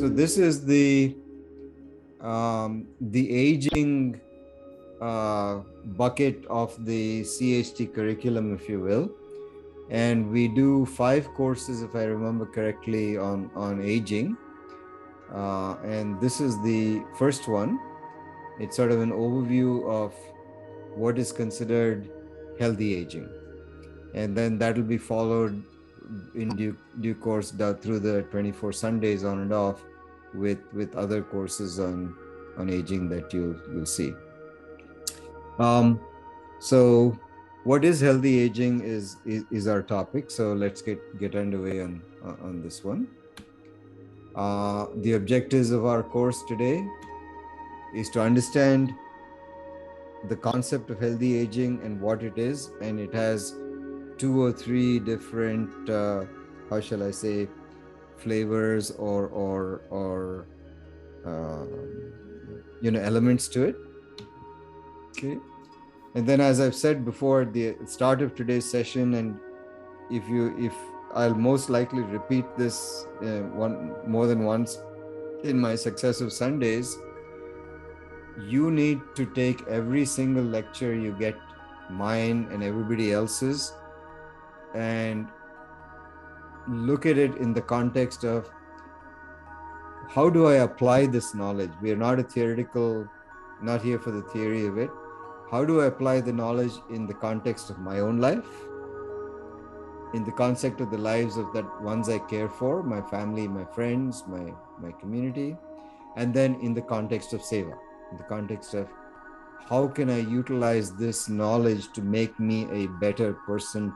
So this is the aging bucket of the CHT curriculum, if you will. And we do 5 courses, if I remember correctly, on aging. And this is the first one. It's sort of an overview of what is considered healthy aging. And then that will be followed in due course through the 24 Sundays on and off with other courses on aging that you'll see. So what is healthy aging is our topic. So let's get underway on this one. The objectives of our course today is to understand the concept of healthy aging and what it is, and it has 2 or 3 different how shall I say, flavors or elements to it. Okay. And then, as I've said before at the start of today's session, and if I'll most likely repeat this more than once in my successive Sundays, you need to take every single lecture you get, mine and everybody else's, and look at it in the context of how do I apply this knowledge? We are not not here for the theory of it. How do I apply the knowledge in the context of my own life, in the concept of the lives of the ones I care for, my family, my friends, my community, and then in the context of seva, in the context of how can I utilize this knowledge to make me a better person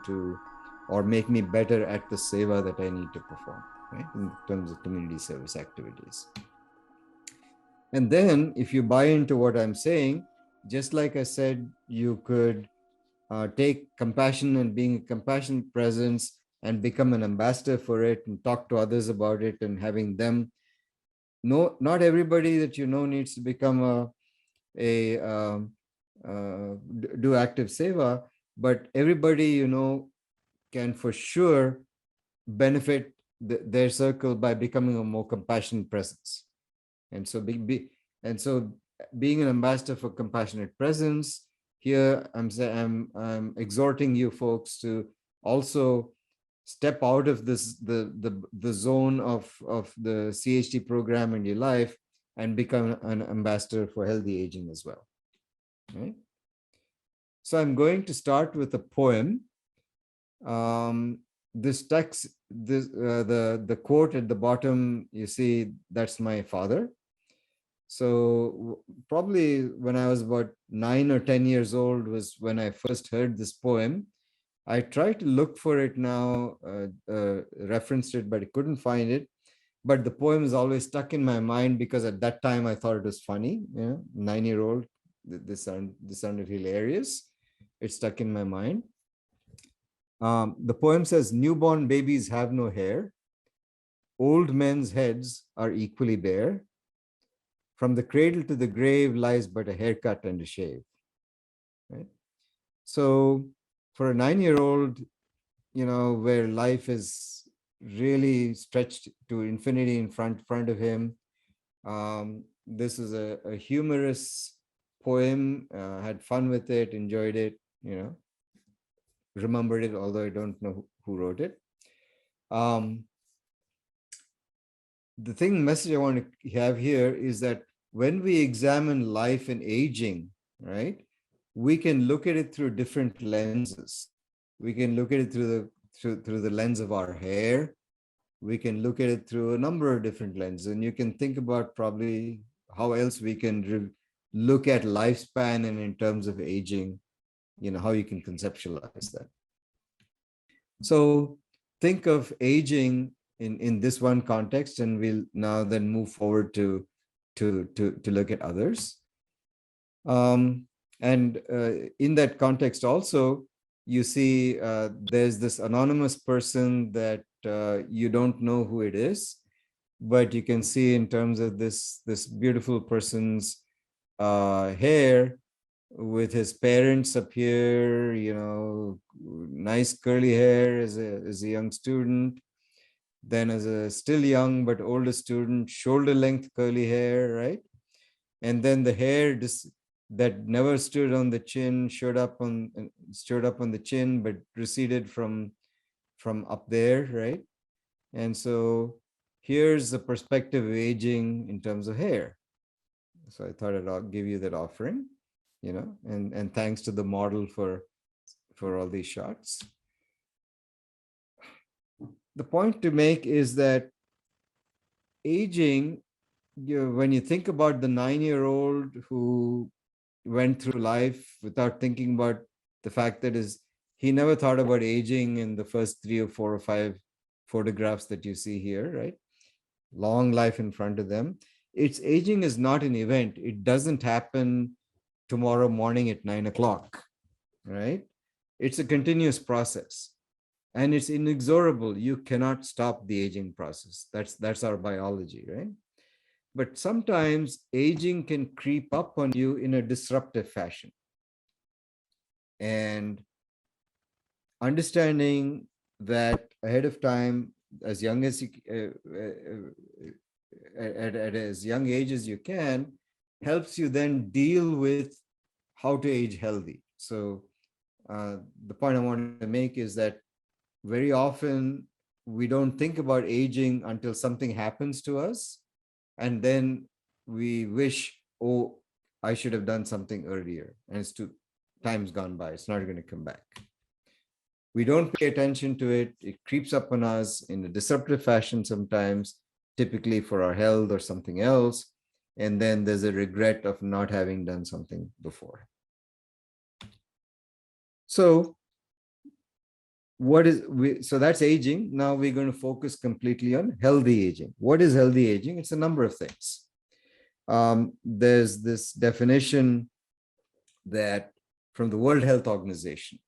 or make me better at the seva that I need to perform, right? In terms of community service activities. And then if you buy into what I'm saying, just like I said, you could take compassion and being a compassionate presence and become an ambassador for it and talk to others about it and having them know. Not everybody that you know needs to become do active seva, but everybody you know can for sure benefit their circle by becoming a more compassionate presence. And so being an ambassador for compassionate presence, here I'm exhorting you folks to also step out of the zone of the CHT program in your life and become an ambassador for healthy aging as well. Right? So I'm going to start with a poem. This text, the quote at the bottom, you see, that's my father. So probably when I was about 9 or 10 years old was when I first heard this poem. I tried to look for it now, referenced it, but I couldn't find it. But the poem is always stuck in my mind because at that time I thought it was funny. 9-year-old, this sounded hilarious. It stuck in my mind. The poem says, newborn babies have no hair. Old men's heads are equally bare. From the cradle to the grave lies but a haircut and a shave. Right? So for a 9-year-old, where life is really stretched to infinity in front of him, this is a humorous poem. Had fun with it, enjoyed it, remembered it, although I don't know who wrote it. The message I want to have here is that when we examine life and aging, right, we can look at it through different lenses. We can look at it through the lens of our hair. We can look at it through a number of different lenses, and you can think about probably how else we can look at lifespan and in terms of aging, how you can conceptualize that. So think of aging in this one context, and we'll now then move forward to look at others. And in that context also, you see there's this anonymous person that you don't know who it is, but you can see in terms of this beautiful person's hair with his parents up here, nice curly hair as a young student. Then as a still young but older student, shoulder length curly hair, right? And then the hair that never stood on the chin stood up on the chin, but receded from up there, right? And so here's the perspective of aging in terms of hair. So I thought I'd give you that offering, and thanks to the model for all these shots. The point to make is that aging, when you think about the 9-year-old who went through life without thinking about the fact that he never thought about aging in the first 3 or 4 or 5 photographs that you see here, right? Long life in front of them. Its aging is not an event. It doesn't happen tomorrow morning at 9 o'clock, right? It's a continuous process. And it's inexorable. You cannot stop the aging process. That's our biology, right? But sometimes aging can creep up on you in a disruptive fashion. And understanding that ahead of time, as young as you, at as young age as you can, helps you then deal with how to age healthy. So the point I want to make is that very often we don't think about aging until something happens to us. And then we wish, oh, I should have done something earlier. And time's gone by. It's not going to come back. We don't pay attention to it. It creeps up on us in a disruptive fashion sometimes, typically for our health or something else. And then there's a regret of not having done something before. So so that's aging. Now we're going to focus completely on healthy aging. What is healthy aging? It's a number of things. There's this definition that from the World Health Organization,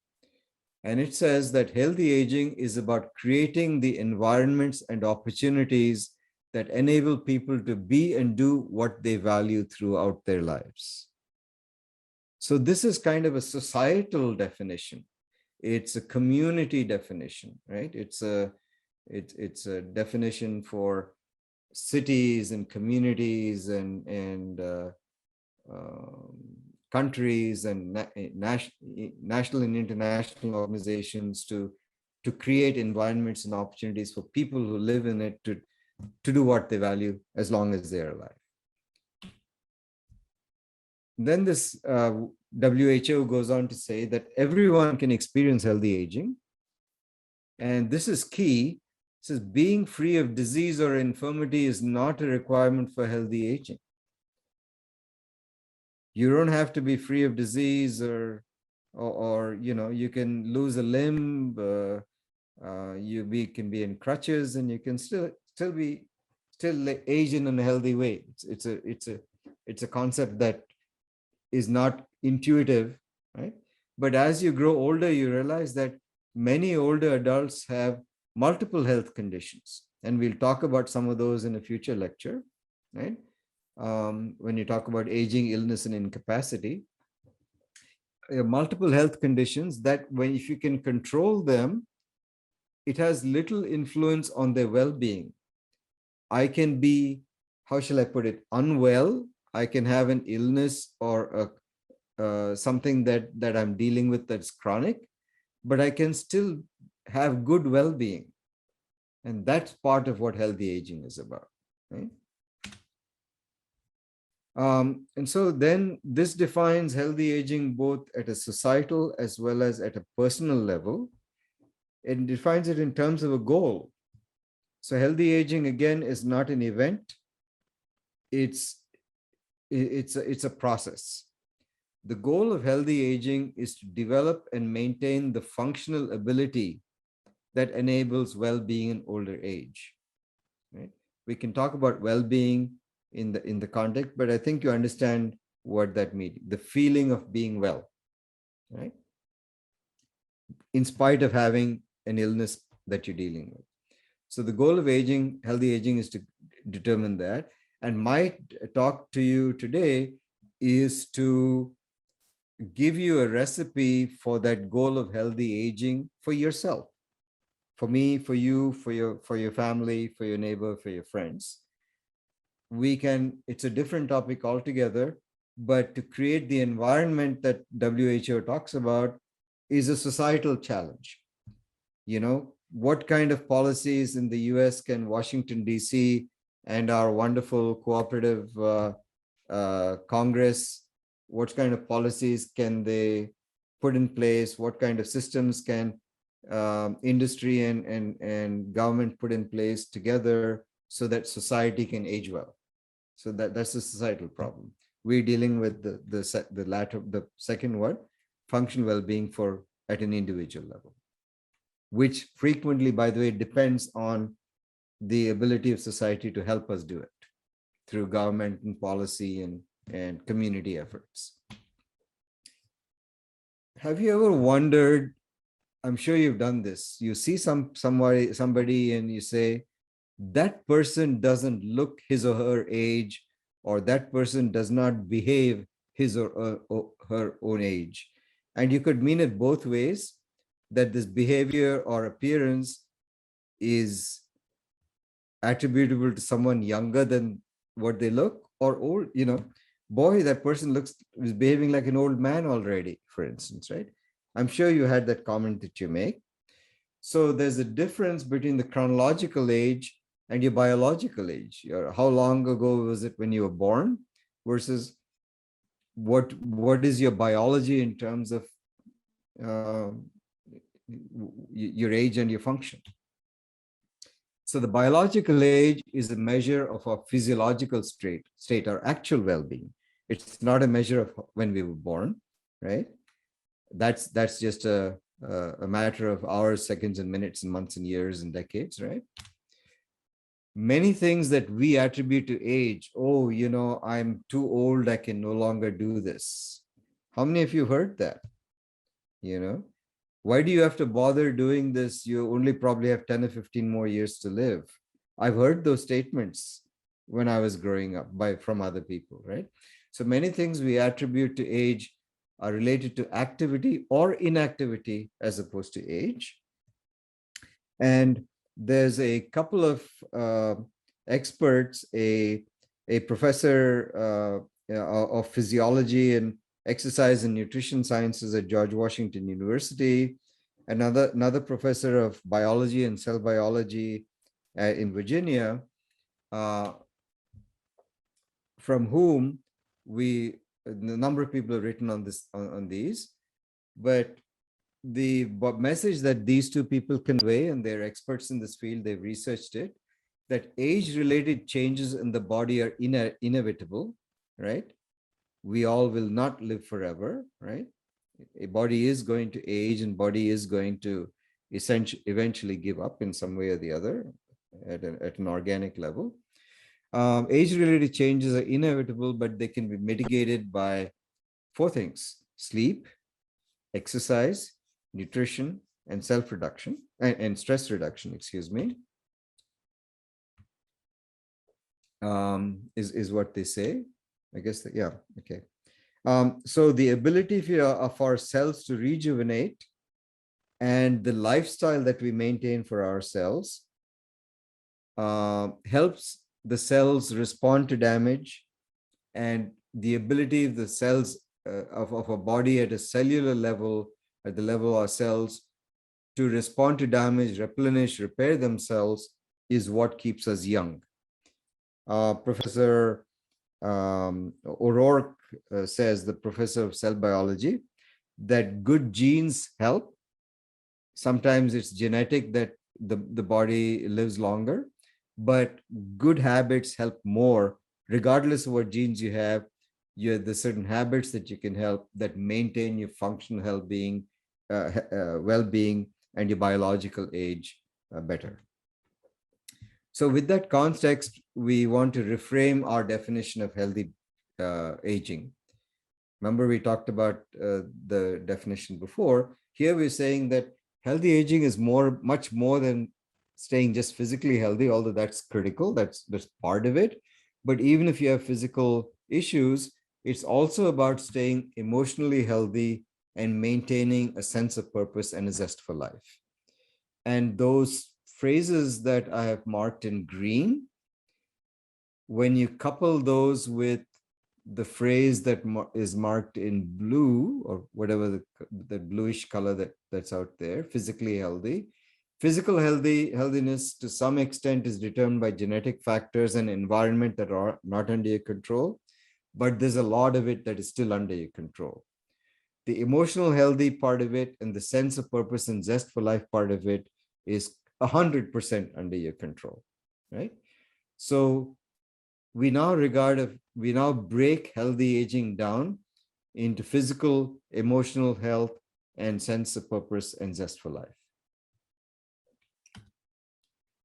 and it says that healthy aging is about creating the environments and opportunities that enable people to be and do what they value throughout their lives. So this is kind of a societal definition. It's a community definition, right? It's a definition for cities and communities and countries and national and international organizations to create environments and opportunities for people who live in it to do what they value as long as they're alive. Then this WHO goes on to say that everyone can experience healthy aging. And this is key. It says being free of disease or infirmity is not a requirement for healthy aging. You don't have to be free of disease or you can lose a limb, you can be in crutches, and you can still age in a healthy way. It's a concept that is not intuitive, right? But as you grow older, you realize that many older adults have multiple health conditions. And we'll talk about some of those in a future lecture, right? When you talk about aging, illness, and incapacity, multiple health conditions that if you can control them, it has little influence on their well-being. I can be, how shall I put it, unwell. I can have an illness or something that I'm dealing with that's chronic, but I can still have good well-being. And that's part of what healthy aging is about, right? And so then this defines healthy aging both at a societal as well as at a personal level. It defines it in terms of a goal. So healthy aging, again, is not an event. It's a process. The goal of healthy aging is to develop and maintain the functional ability that enables well-being in older age. Right? We can talk about well-being in the context, but I think you understand what that means. The feeling of being well, right? In spite of having an illness that you're dealing with. So the goal of aging, healthy aging, is to determine that. And my talk to you today is to give you a recipe for that goal of healthy aging for yourself, for me, for you, for your family, for your neighbor, for your friends. We can, it's a different topic altogether, but to create the environment that WHO talks about is a societal challenge. You know, what kind of policies in the US can Washington, D.C. and our wonderful cooperative Congress, what kind of policies can they put in place? What kind of systems can industry and government put in place together so that society can age well? So that's a societal problem. We're dealing with the second one, functional well-being for at an individual level, which frequently, by the way, depends on the ability of society to help us do it through government and policy and community efforts. Have you ever wondered, I'm sure you've done this, you see somebody and you say, that person doesn't look his or her age, or that person does not behave his or her own age. And you could mean it both ways, that this behavior or appearance is attributable to someone younger than what they look, or old, you know, boy, that person is behaving like an old man already, for instance, right? I'm sure you had that comment that you make. So there's a difference between the chronological age and your biological age. How long ago was it when you were born versus what is your biology in terms of your age and your function. So the biological age is a measure of our physiological state, our actual well-being. It's not a measure of when we were born, right? That's just a matter of hours, seconds, and minutes, and months, and years, and decades, right? Many things that we attribute to age, oh, you know, I'm too old, I can no longer do this. How many of you heard that? You know, why do you have to bother doing this? You only probably have 10 or 15 more years to live. I've heard those statements when I was growing up from other people, right? So many things we attribute to age are related to activity or inactivity as opposed to age. And there's a couple of experts, a professor of physiology and exercise and nutrition sciences at George Washington University, another professor of biology and cell biology in Virginia, from whom a number of people have written on these, but the message that these two people convey, and they're experts in this field, they've researched it, that age-related changes in the body are inevitable, right? We all will not live forever, right? A body is going to age, and body is going to eventually give up in some way or the other at an organic level. Age-related changes are inevitable, but they can be mitigated by 4 things: sleep, exercise, nutrition, and self-reduction, and stress reduction, excuse me, is what they say. I guess that, yeah, okay. So the ability of our cells to rejuvenate and the lifestyle that we maintain for ourselves helps the cells respond to damage, and the ability of the cells of a body at a cellular level, at the level of our cells, to respond to damage, replenish, repair themselves is what keeps us young. Professor O'Rourke says, the professor of cell biology, that good genes help. Sometimes it's genetic that the body lives longer, but good habits help more. Regardless of what genes you have, there's certain habits that you can help that maintain your functional well-being, and your biological age better. So with that context, we want to reframe our definition of healthy aging. Remember, we talked about the definition before. Here we're saying that healthy aging is much more than staying just physically healthy, although that's critical, that's part of it. But even if you have physical issues, it's also about staying emotionally healthy and maintaining a sense of purpose and a zest for life. And those phrases that I have marked in green, when you couple those with the phrase that is marked in blue, or whatever the bluish color that's out there, physically healthy. Physical healthiness to some extent is determined by genetic factors and environment that are not under your control, but there's a lot of it that is still under your control. The emotional healthy part of it and the sense of purpose and zest for life part of it is 100% under your control, right? So we now break healthy aging down into physical, emotional health, and sense of purpose and zest for life.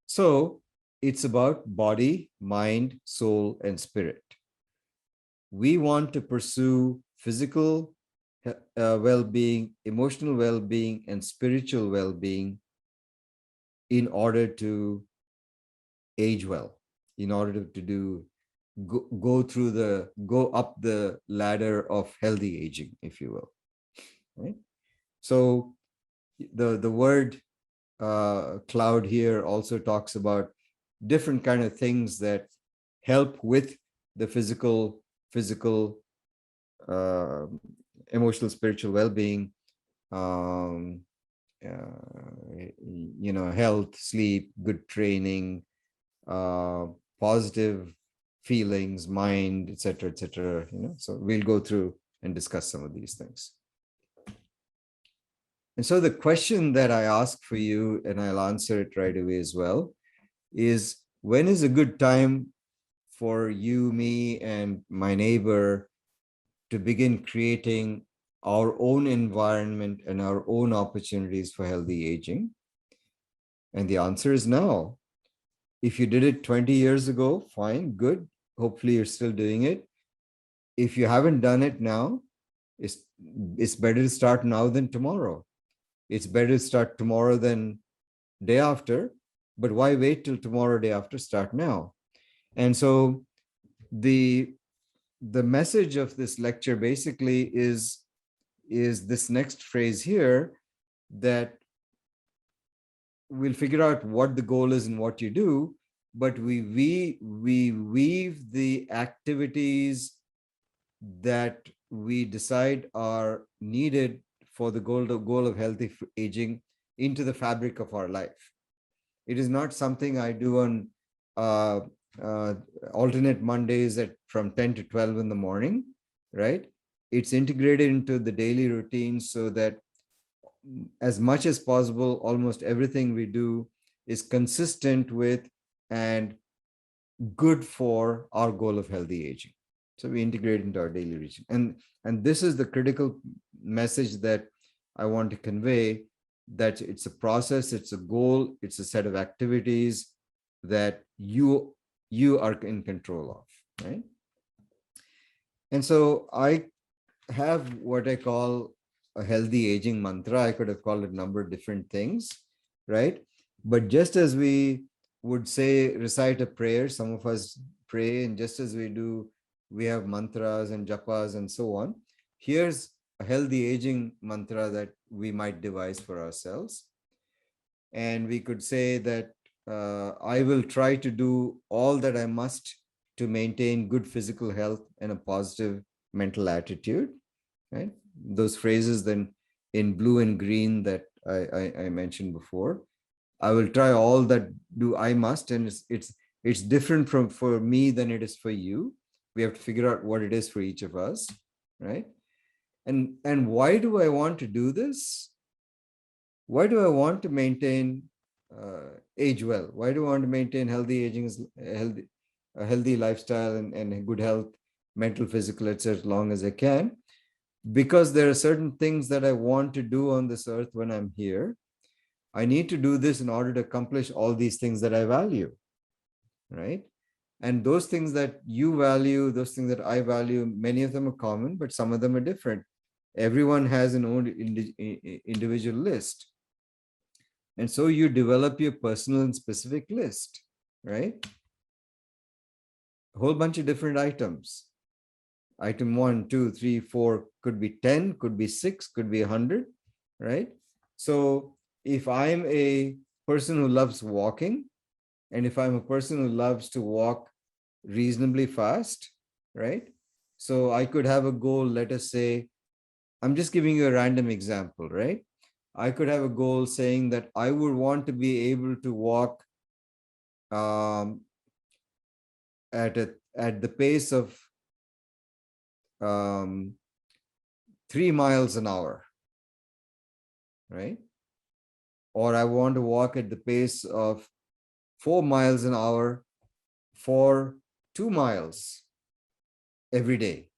So it's about body, mind, soul, and spirit. We want to pursue physical well-being, emotional well-being, and spiritual well-being in order to age well, in order to go up the ladder of healthy aging, if you will. Right? So the word cloud here also talks about different kind of things that help with the physical, emotional, spiritual well-being, health, sleep, good training, positive feelings, mind, etc., etc. So we'll go through and discuss some of these things. And so the question that I ask for you, and I'll answer it right away as well, is when is a good time for you, me, and my neighbor to begin creating our own environment and our own opportunities for healthy aging? And the answer is now. If you did it 20 years ago, fine, good. Hopefully you're still doing it. If you haven't done it now, it's better to start now than tomorrow. It's better to start tomorrow than day after, but why wait till tomorrow, day after? Start now. And so the message of this lecture basically is this next phrase here, that we'll figure out what the goal is and what you do, but we weave the activities that we decide are needed for the goal of healthy aging into the fabric of our life. It is not something I do on alternate Mondays from 10 to 12 in the morning, right? It's integrated into the daily routine so that as much as possible, almost everything we do is consistent with and good for our goal of healthy aging. So we integrate into our daily routine. And this is the critical message that I want to convey, that it's a process, it's a goal, it's a set of activities that you are in control of, right? And so I have what I call a healthy aging mantra. I could have called it a number of different things, right? But just as we would say, recite a prayer, some of us pray, and just as we do, we have mantras and japas and so on. Here's a healthy aging mantra that we might devise for ourselves. And we could say that I will try to do all that I must to maintain good physical health and a positive mental attitude, right? Those phrases then in blue and green that I mentioned before. I will try all that I must, and it's different for me than it is for you. We have to figure out what it is for each of us, right? And why do I want to do this? Why do I want to maintain age well? Why do I want to maintain healthy aging, a healthy lifestyle and good health, mental, physical, etc., as long as I can? Because there are certain things that I want to do on this earth when I'm here. I need to do this in order to accomplish all these things that I value, right? And those things that you value, those things that I value, many of them are common, but some of them are different. Everyone has an own individual list. And so you develop your personal and specific list, right? A whole bunch of different items. Item 1, 2, 3, 4, could be 10, could be 6, could be 100, right? So if I'm a person who loves walking, and if I'm a person who loves to walk reasonably fast, right? So I could have a goal, let us say, I'm just giving you a random example, right? I could have a goal saying that I would want to be able to walk um, at the pace of um, 3 miles an hour, right? Or I want to walk at the pace of 4 miles an hour for 2 miles every day.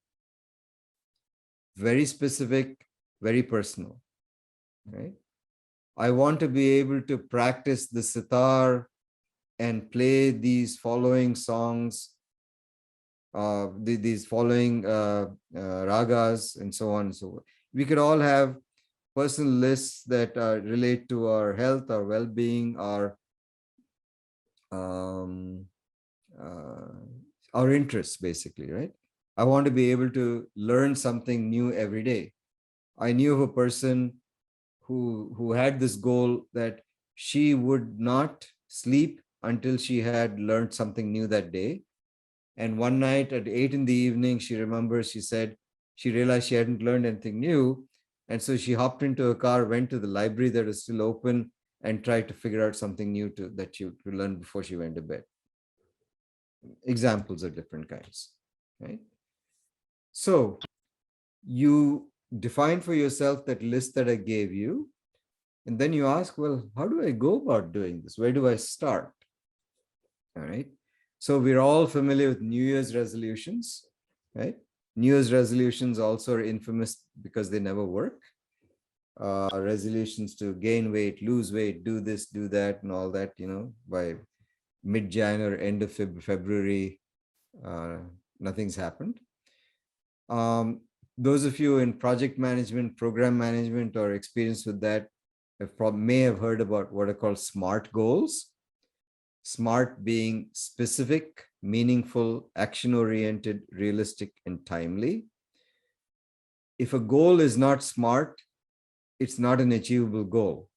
Very specific, very personal, right? I want to be able to practice the sitar and play these following songs, these following ragas, and so on and so forth. We could all have personal lists that relate to our health, our well-being, um, uh, our interests, basically, right? I want to be able to learn something new every day. I knew of a person who had this goal that she would not sleep until she had learned something new that day. And one night at 8 in the evening, she remembers, she said she realized she hadn't learned anything new. And so she hopped into a car, went to the library that was still open, and tried to figure out something new that she would learn before she went to bed. Examples of different kinds, right? So you define for yourself that list that I gave you, and then you ask, well, how do I go about doing this? Where do I start? All right. So we're all familiar with New Year's resolutions, right? New Year's resolutions also are infamous because they never work. Resolutions to gain weight, lose weight, do this, do that, and all that, by mid-January or end of February, uh, nothing's happened. Those of you in project management, program management, or experience with that may have heard about what are called SMART goals. SMART being specific, meaningful, action-oriented, realistic, and timely. If a goal is not SMART, it's not an achievable goal.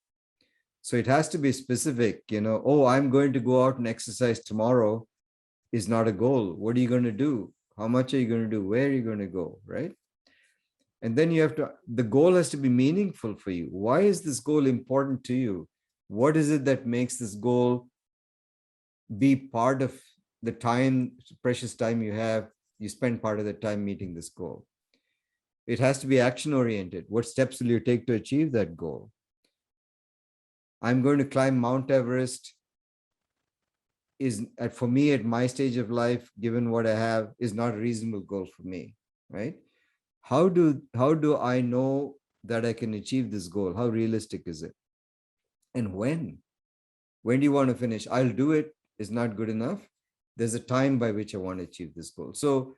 So it has to be specific, oh, I'm going to go out and exercise tomorrow is not a goal. What are you going to do? How much are you going to do? Where are you going to go, right? And then the goal has to be meaningful for you. Why is this goal important to you? What is it that makes this goal be part of the time, precious time you spend part of the time meeting this goal? It has to be action oriented. What steps will you take to achieve that goal? I'm going to climb Mount Everest for me at my stage of life, given what I have, is not a reasonable goal for me, right? How do I know that I can achieve this goal? How realistic is it? And when do you want to finish? I'll do it is not good enough. There's a time by which I want to achieve this goal. So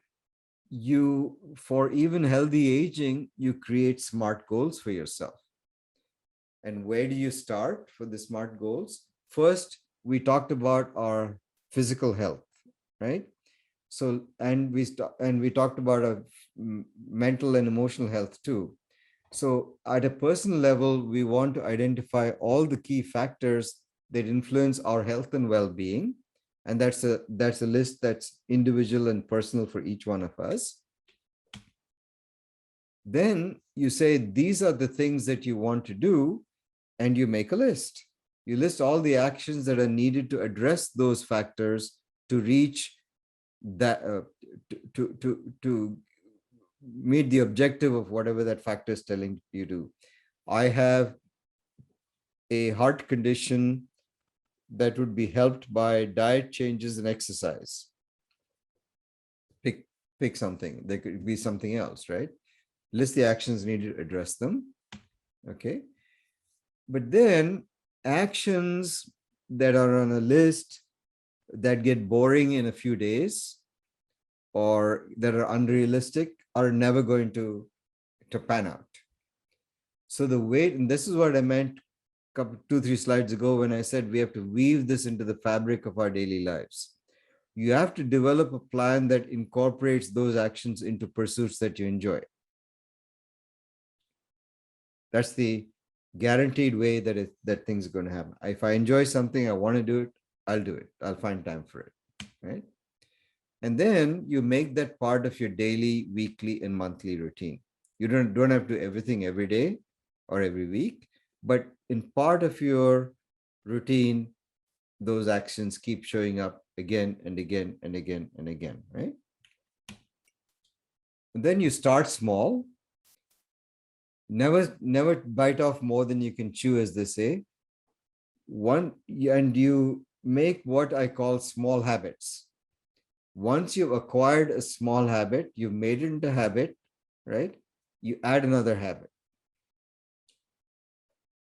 for even healthy aging, you create SMART goals for yourself. And where do you start for the SMART goals? First, we talked about our physical health, right? So, and we talked about our mental and emotional health too. So at a personal level, we want to identify all the key factors that influence our health and well-being. And that's a list that's individual and personal for each one of us. Then you say, these are the things that you want to do, and you make a list. You list all the actions that are needed to address those factors to reach that, to meet the objective of whatever that factor is telling you to. I have a heart condition that would be helped by diet changes and exercise. Pick something. There could be something else, right? List the actions needed to address them. Okay. But then actions that are on a list that get boring in a few days or that are unrealistic are never going to pan out. So the weight, and this is what I meant 2-3 slides ago when I said we have to weave this into the fabric of our daily lives. You have to develop a plan that incorporates those actions into pursuits that you enjoy. That's the guaranteed way that things are going to happen. If I enjoy something, I want to do it, I'll do it. I'll find time for it, right? And then you make that part of your daily, weekly, and monthly routine. You don't have to do everything every day or every week, but in part of your routine, those actions keep showing up again and again and again and again, right? And then you start small. Never bite off more than you can chew, as they say. And you make what I call small habits. Once you've acquired a small habit, you've made it into a habit, right? You add another habit.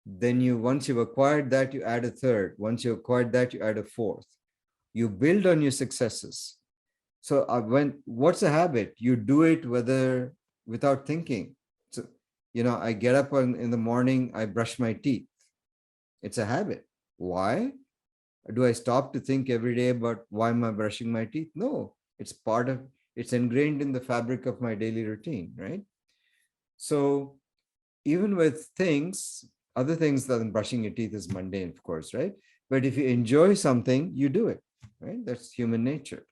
Then once you've acquired that, you add a third. Once you've acquired that, you add a fourth. You build on your successes. So what's a habit? You do it without thinking. So, I get up in the morning, I brush my teeth. It's a habit. Why? Do I stop to think every day about why am I brushing my teeth? No, it's ingrained in the fabric of my daily routine, right? So even with other things than brushing your teeth is mundane, of course, right? But if you enjoy something, you do it, right? That's human nature.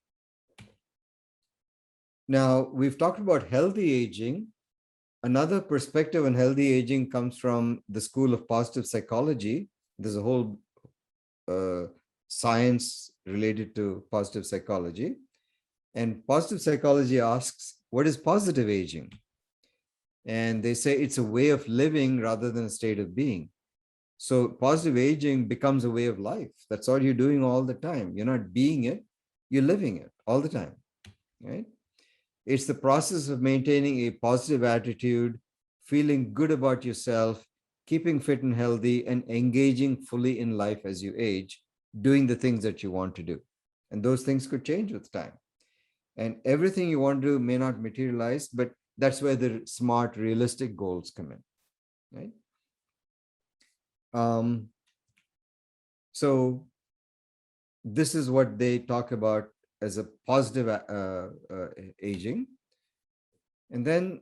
Now, we've talked about healthy aging. Another perspective on healthy aging comes from the school of positive psychology. There's a whole science related to positive psychology. And positive psychology asks, what is positive aging? And they say it's a way of living rather than a state of being. So positive aging becomes a way of life. That's all you're doing all the time. You're not being it, you're living it all the time, right? It's the process of maintaining a positive attitude, feeling good about yourself, keeping fit and healthy, and engaging fully in life as you age, doing the things that you want to do. And those things could change with time. And everything you want to do may not materialize, but that's where the smart, realistic goals come in, right? So this is what they talk about as a positive aging. And then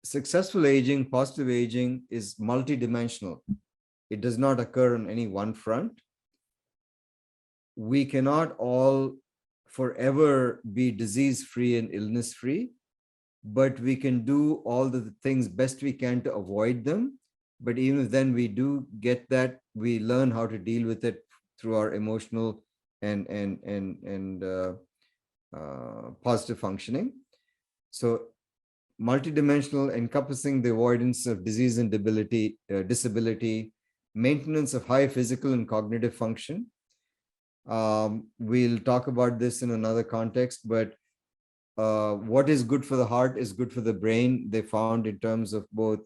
successful aging, positive aging is multidimensional. It does not occur on any one front. We cannot all forever be disease-free and illness-free, but we can do all the things best we can to avoid them. But even if then we do get that, we learn how to deal with it through our emotional and positive functioning. So multidimensional, encompassing the avoidance of disease and disability, maintenance of high physical and cognitive function. We'll talk about this in another context, but what is good for the heart is good for the brain. They found in terms of both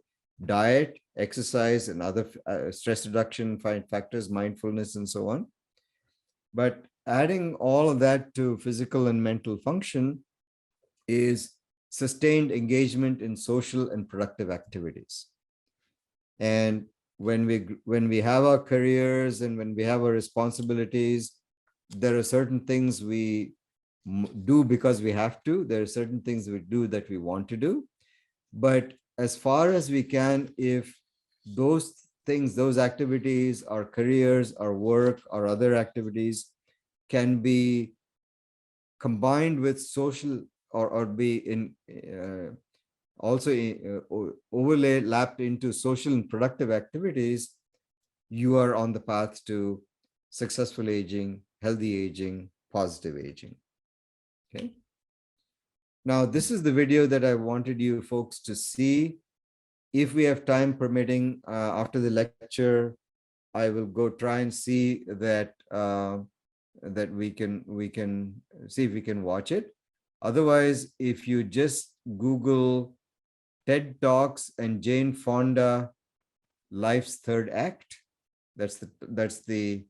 diet, exercise, and other stress reduction factors, mindfulness, and so on. But adding all of that to physical and mental function is sustained engagement in social and productive activities. And when we have our careers and when we have our responsibilities, there are certain things we do because we have to. There are certain things we do that we want to do. But as far as we can, if those things, those activities, our careers, our work, our other activities can be combined with social or be in also overlapped into social and productive activities, you are on the path to successful aging, healthy aging, positive aging. Okay. Now, this is the video that I wanted you folks to see. If we have time permitting, after the lecture, I will go try and see that that we can see if we can watch it. Otherwise, if you just Google TED Talks and Jane Fonda, Life's Third Act, that's the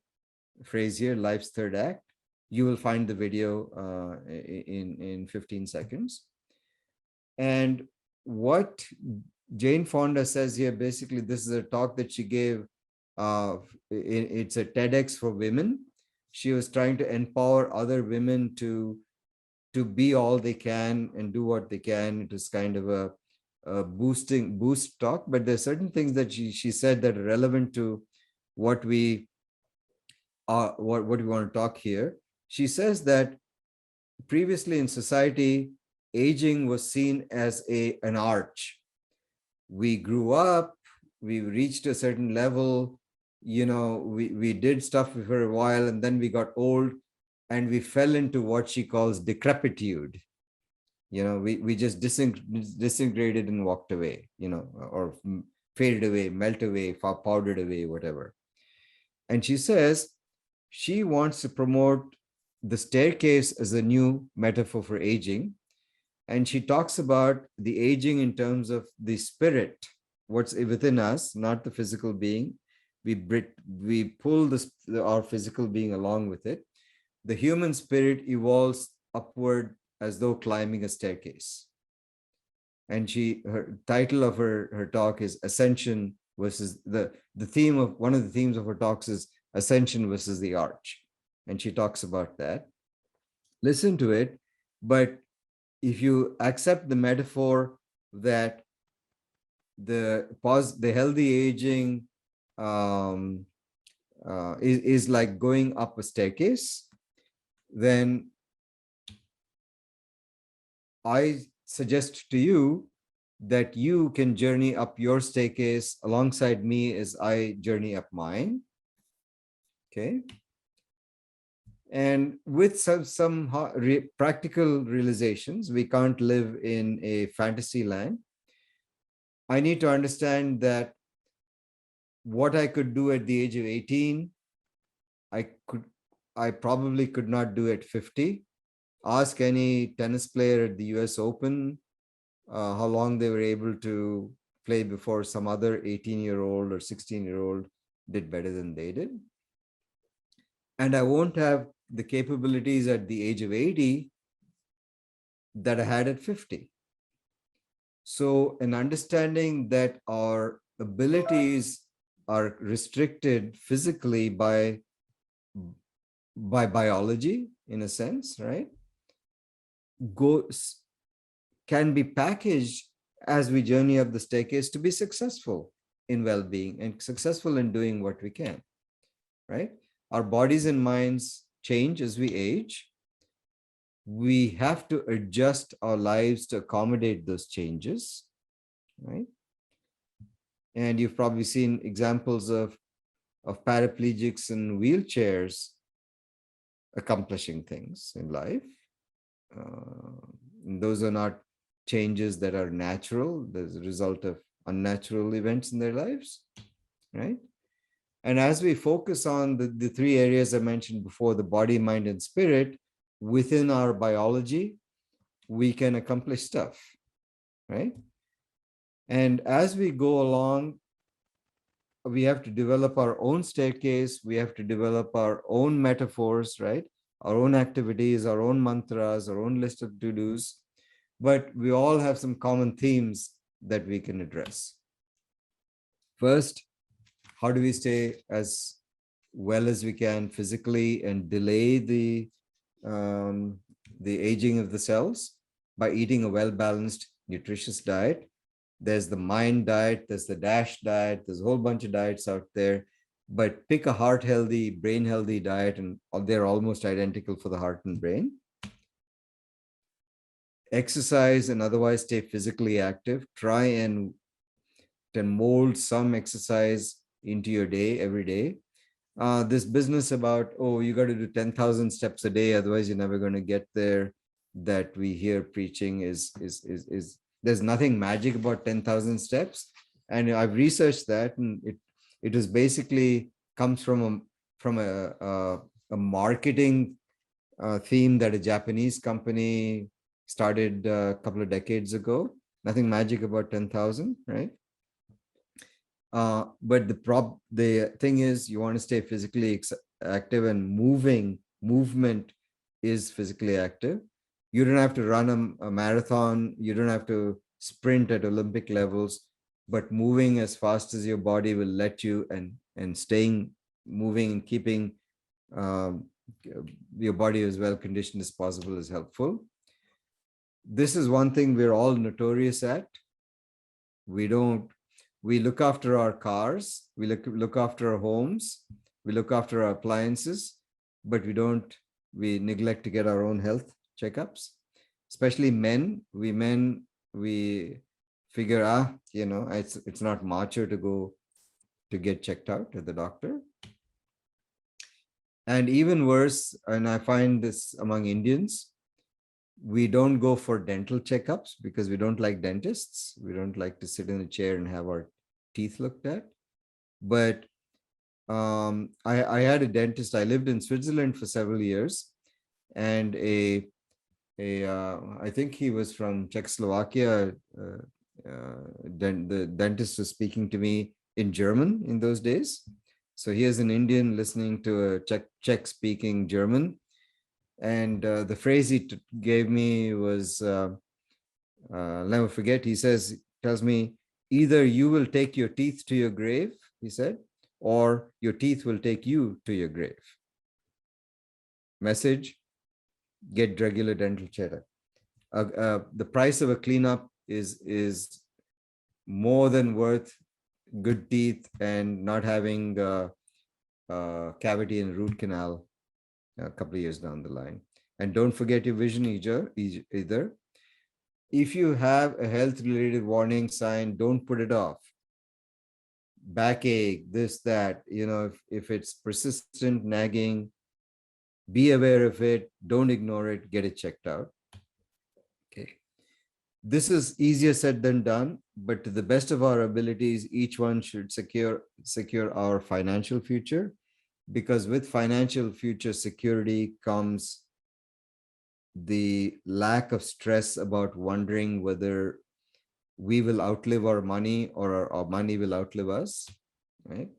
phrase here, Life's Third Act, you will find the video in 15 seconds. And what Jane Fonda says here, basically, this is a talk that she gave. It's a TEDx for women. She was trying to empower other women to be all they can and do what they can. It was kind of a boost talk, but there's certain things that she said that are relevant to what we what we want to talk here. She says that previously in society, aging was seen as an arch. We grew up, we reached a certain level, we did stuff for a while, and then we got old and we fell into what she calls decrepitude. We just disintegrated and walked away, or faded away, melt away, powdered away, whatever. And she says she wants to promote the staircase as a new metaphor for aging. And she talks about the aging in terms of the spirit, what's within us, not the physical being. We pull our physical being along with it. The human spirit evolves upward as though climbing a staircase. And her title of her talk is Ascension versus the theme of one of the themes of her talks is Ascension versus the Arch. And she talks about that. Listen to it. But if you accept the metaphor that the healthy aging is like going up a staircase, then I suggest to you that you can journey up your staircase alongside me as I journey up mine. Okay. And with some practical realizations, we can't live in a fantasy land. I need to understand that what I could do at the age of 18, I probably could not do at 50. Ask any tennis player at the US Open how long they were able to play before some other 18-year-old or 16-year-old did better than they did. And I won't have the capabilities at the age of 80 that I had at 50. So an understanding that our abilities are restricted physically by biology, in a sense, right? Can be packaged as we journey up the staircase to be successful in well-being and successful in doing what we can, right? Our bodies and minds change as we age. We have to adjust our lives to accommodate those changes, right? And you've probably seen examples of paraplegics in wheelchairs accomplishing things in life. Those are not changes that are natural. There's a result of unnatural events in their lives, right? And as we focus on the three areas I mentioned before, the body, mind, and spirit, within our biology, we can accomplish stuff, right? And as we go along, we have to develop our own staircase. We have to develop our own metaphors, right? Our own activities, our own mantras, our own list of to-dos. But we all have some common themes that we can address. First, how do we stay as well as we can physically and delay the aging of the cells? By eating a well-balanced, nutritious diet. There's the mind diet, there's the DASH diet, there's a whole bunch of diets out there, but pick a heart-healthy, brain-healthy diet, and they're almost identical for the heart and brain. Exercise and otherwise stay physically active. Try and mold some exercise into your day every day. This business about, oh, you got to do 10,000 steps a day, otherwise you're never going to get there, that we hear preaching is there's nothing magic about 10,000 steps. And I've researched that, and it was basically comes from a marketing theme that a Japanese company started a couple of decades ago. Nothing magic about 10,000, right? But the thing is, you want to stay physically active, and movement is physically active. You don't have to run a marathon. You don't have to sprint at Olympic levels, but moving as fast as your body will let you, and staying moving and keeping your body as well conditioned as possible is helpful. This is one thing we're all notorious at. We don't, we look after our cars, we look after our homes, we look after our appliances, but we neglect to get our own health checkups. Especially men, we figure, it's not macho to go to get checked out at the doctor. And even worse, and I find this among Indians, we don't go for dental checkups because we don't like dentists. We don't like to sit in a chair and have our teeth looked at. But I had a dentist. I lived in Switzerland for several years, and I think he was from Czechoslovakia. The dentist was speaking to me in German in those days. So here's an Indian listening to a Czech speaking German. And the phrase he gave me was, I'll never forget. He tells me, either you will take your teeth to your grave, he said, or your teeth will take you to your grave. Message: get regular dental checkup. The price of a cleanup is more than worth good teeth and not having cavity and root canal a couple of years down the line. And don't forget your vision either. If you have a health related warning sign, don't put it off. Backache, this, that, if it's persistent, nagging, be aware of it, don't ignore it, get it checked out. Okay. This is easier said than done, but to the best of our abilities, each one should secure our financial future, because with financial future security comes the lack of stress about wondering whether we will outlive our money or our money will outlive us, right?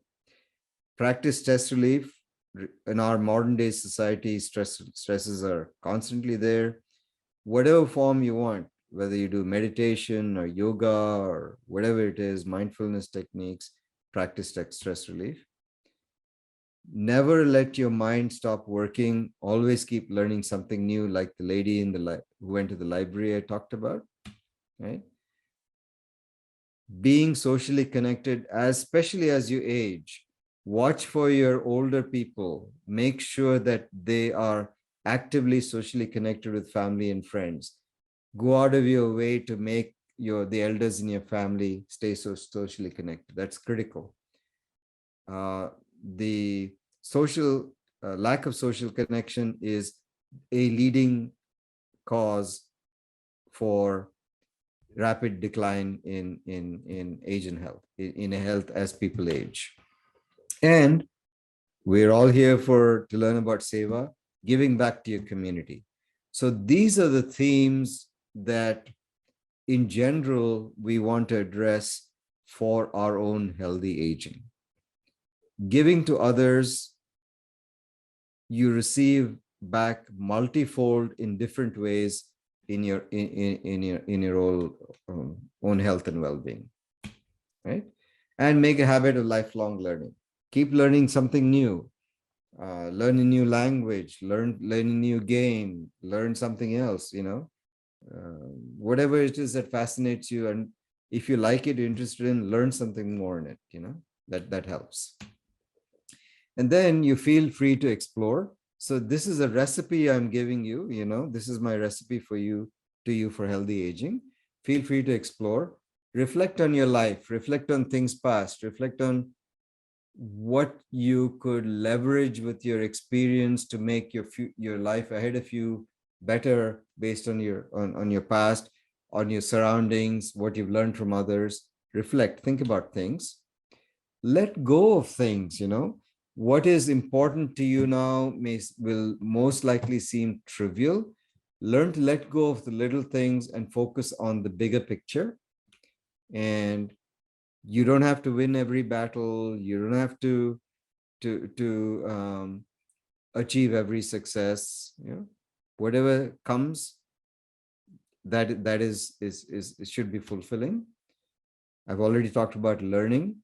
Practice stress relief. In our modern day society, stresses are constantly there. Whatever form you want, whether you do meditation or yoga or whatever it is, mindfulness techniques, practice stress relief. Never let your mind stop working. Always keep learning something new, like the lady who went to the library I talked about, right? Being socially connected, especially as you age. Watch for your older people. Make sure that they are actively socially connected with family and friends. Go out of your way to make the elders in your family stay so socially connected. That's critical. The lack of social connection is a leading cause for rapid decline in age and health, in health as people age. And we're all here to learn about seva, giving back to your community. So these are the themes that in general we want to address for our own healthy aging. Giving to others, you receive back multifold in different ways in your own health and well-being, right? And make a habit of lifelong learning. Keep learning something new. Learn a new language, learn a new game, learn something else, whatever it is that fascinates you. And if you like it, you're interested in, learn something more in it, that helps. And then you feel free to explore. So this is a recipe I'm giving you, this is my recipe for you for healthy aging. Feel free to explore, reflect on your life, reflect on things past, reflect on what you could leverage with your experience to make your life ahead of you better based on your past, on your surroundings, what you've learned from others. Reflect, think about things, let go of things. What is important to you now will most likely seem trivial. Learn to let go of the little things and focus on the bigger picture. And you don't have to win every battle. You don't have to achieve every success. Whatever comes, that should be fulfilling. I've already talked about learning.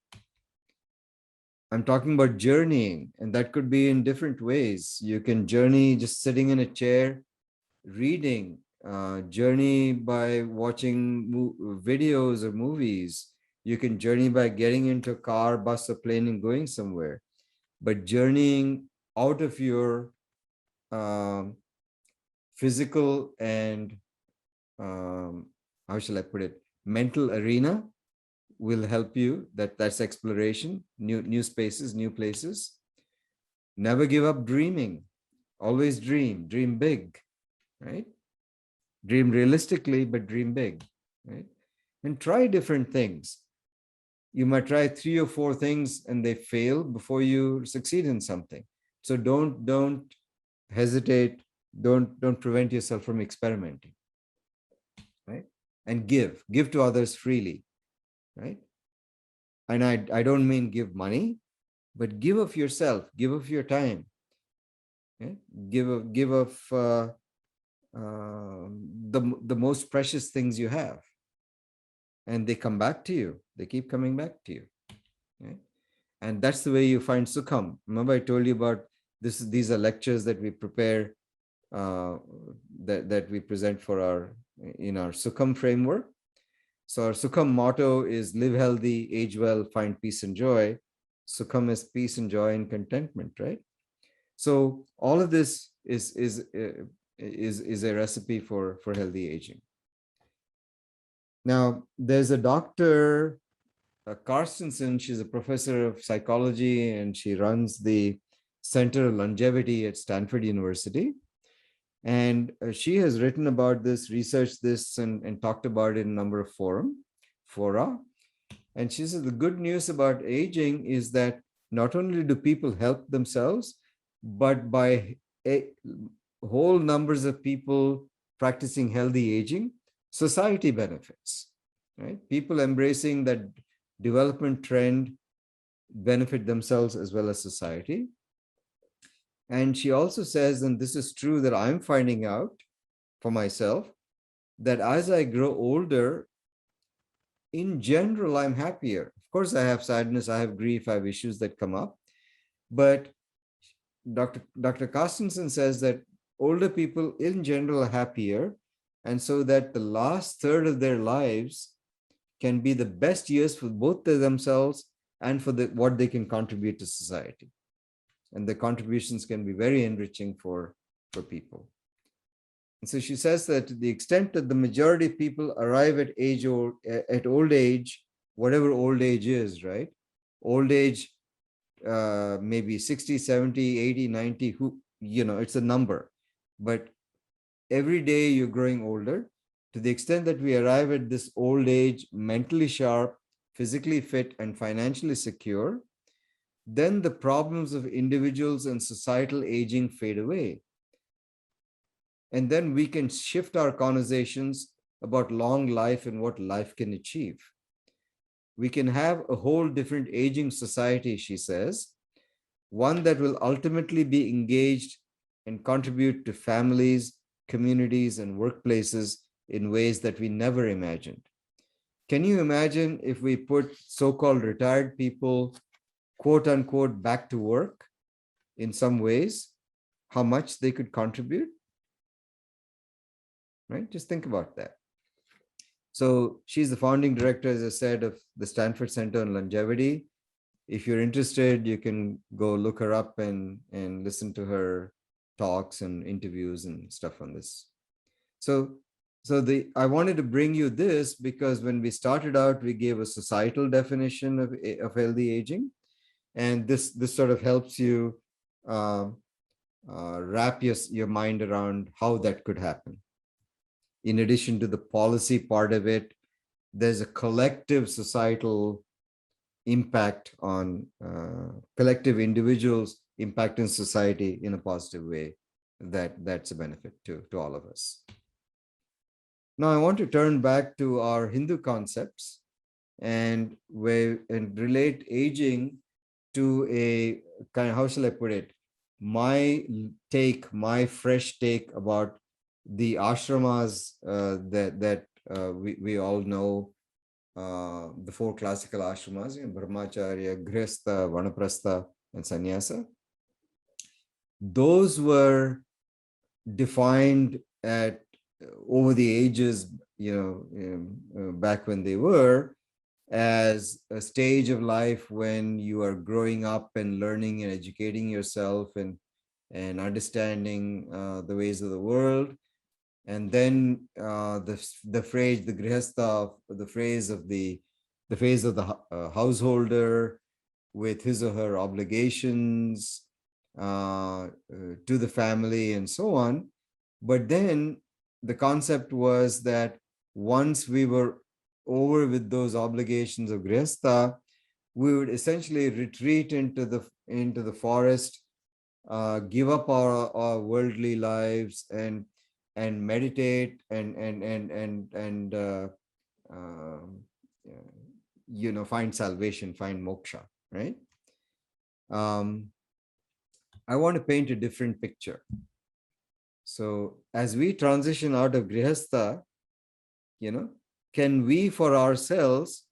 I'm talking about journeying, and that could be in different ways. You can journey just sitting in a chair, reading, journey by watching videos or movies. You can journey by getting into a car, bus, or plane and going somewhere. But journeying out of your um, physical and how shall I put it, mental arena will help you. That's exploration, new spaces, new places. Never give up dreaming. Always dream big, right? Dream realistically, but dream big, right? And try different things. You might try 3 or 4 things and they fail before you succeed in something. So don't hesitate. Don't prevent yourself from experimenting, right? And give to others freely, right? And I don't mean give money, but give of yourself, give of your time, okay? Give of the most precious things you have, and they come back to you. They keep coming back to you, okay? And that's the way you find sukham. Remember, I told you about this. These are lectures that we prepare, that we present for our in our sukham framework. So our sukham motto is live healthy, age well, find peace and joy. Sukham is peace and joy and contentment, right? So all of this is a recipe for healthy aging. Now, there's a Dr. Carstensen. She's a professor of psychology and she runs the Center of Longevity at Stanford University. And she has written about this, researched this, and talked about it in a number of fora. And she says the good news about aging is that not only do people help themselves, but by whole numbers of people practicing healthy aging, society benefits, right? People embracing that development trend benefit themselves as well as society. And she also says, and this is true that I'm finding out for myself, that as I grow older, in general, I'm happier. Of course, I have sadness, I have grief, I have issues that come up. But Dr. Carstensen says that older people in general are happier. And so that the last third of their lives can be the best years for both themselves and for what they can contribute to society. And the contributions can be very enriching for people. And so she says that to the extent that the majority of people arrive at old age, whatever old age is, right? Old age, maybe 60, 70, 80, 90, it's a number. But every day you're growing older. To the extent that we arrive at this old age, mentally sharp, physically fit, and financially secure, then the problems of individuals and societal aging fade away. And then we can shift our conversations about long life and what life can achieve. We can have a whole different aging society, she says, one that will ultimately be engaged and contribute to families, communities, and workplaces in ways that we never imagined. Can you imagine if we put so-called retired people, quote unquote, back to work in some ways, how much they could contribute? Right? Just think about that. So she's the founding director, as I said, of the Stanford Center on Longevity. If you're interested, you can go look her up and listen to her talks and interviews and stuff on this. So I wanted to bring you this because when we started out, we gave a societal definition of healthy aging. And this sort of helps you wrap your mind around how that could happen. In addition to the policy part of it, there's a collective societal impact on collective individuals' impact in society in a positive way. That's a benefit to all of us. Now I want to turn back to our Hindu concepts and relate aging to a kind of, how shall I put it, my fresh take about the ashramas that we all know, the 4 classical ashramas, Brahmacharya, Grihastha, Vanaprastha, and Sannyasa. Those were defined at over the ages, back when they were, as a stage of life when you are growing up and learning and educating yourself and understanding the ways of the world. And then the phrase, the grihastha, the phrase of the phase of the householder with his or her obligations to the family and so on. But then the concept was that once we were over with those obligations of grihastha, we would essentially retreat into the forest, give up our worldly lives, and meditate and um, find salvation, find moksha, right? um, I want to paint a different picture. So as we transition out of grihastha, can we for ourselves,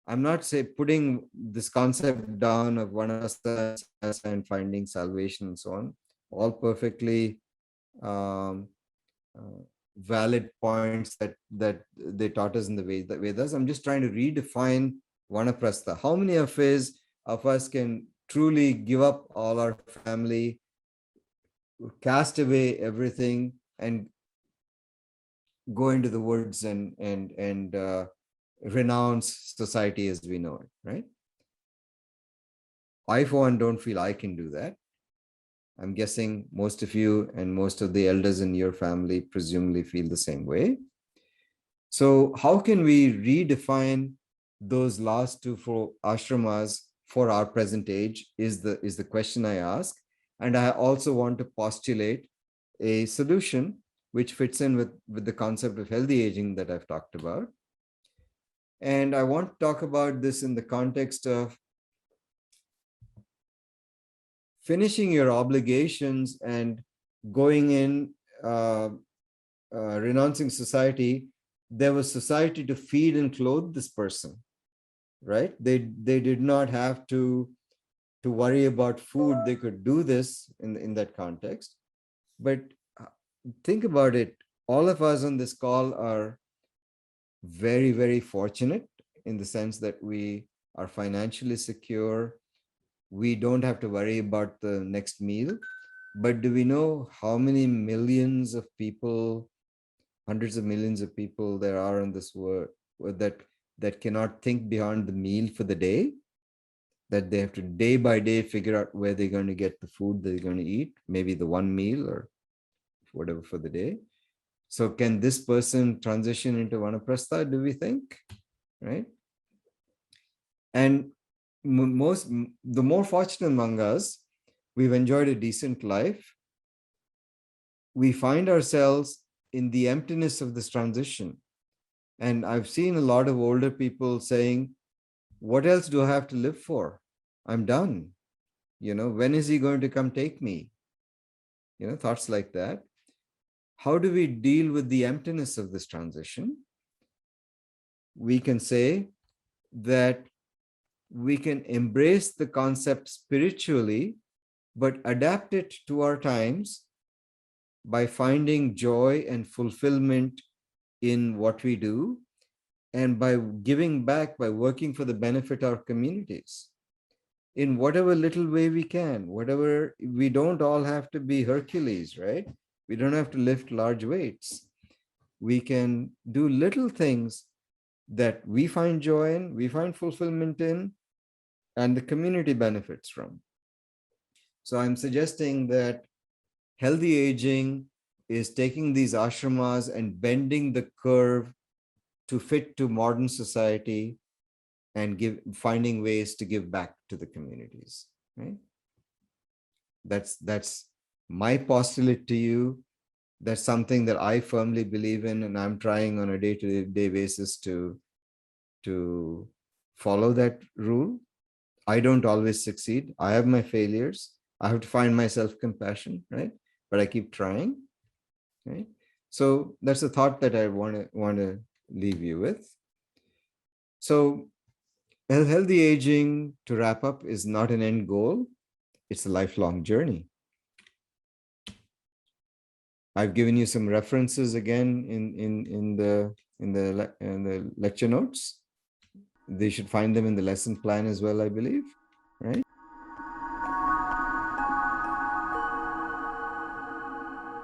I'm not say putting this concept down of vanasa and finding salvation and so on, all perfectly um, valid points that they taught us in the Vedas. I'm just trying to redefine vanaprastha. How many of us can truly give up all our family, cast away everything, and go into the woods and renounce society as we know it, right? I, for one, don't feel I can do that. I'm guessing most of you and most of the elders in your family presumably feel the same way. So how can we redefine those last four ashramas for our present age is the question I ask. And I also want to postulate a solution which fits in with the concept of healthy aging that I've talked about. And I want to talk about this in the context of finishing your obligations and going in, renouncing society. There was society to feed and clothe this person, right? They did not have to worry about food. They could do this in that context. But think about it. All of us on this call are very, very fortunate in the sense that we are financially secure. We don't have to worry about the next meal. But do we know how many millions of people, hundreds of millions of people there are in this world that cannot think beyond the meal for the day? That they have to day by day figure out where they're going to get the food they're going to eat, maybe the one meal or whatever for the day. So can this person transition into vanaprastha, do we think? Right? And the more fortunate among us, we've enjoyed a decent life. We find ourselves in the emptiness of this transition. And I've seen a lot of older people saying, what else do I have to live for? I'm done. When is he going to come take me? Thoughts like that. How do we deal with the emptiness of this transition? We can say that we can embrace the concept spiritually, but adapt it to our times by finding joy and fulfillment in what we do, and by giving back, by working for the benefit of our communities in whatever little way we can. Whatever, we don't all have to be Hercules, right? We don't have to lift large weights. We can do little things that we find joy in, we find fulfillment in, and the community benefits from. So I'm suggesting that healthy aging is taking these ashramas and bending the curve to fit to modern society and finding ways to give back to the communities, right? That's my postulate to you. That's something that I firmly believe in, and I'm trying on a day-to-day basis to follow that rule. I don't always succeed. I have my failures. I have to find my self-compassion, right? But I keep trying, right? So that's a thought that I want to leave you with. So healthy aging, to wrap up, is not an end goal. It's a lifelong journey. I've given you some references again in the lecture notes. They should find them in the lesson plan as well, I believe, right?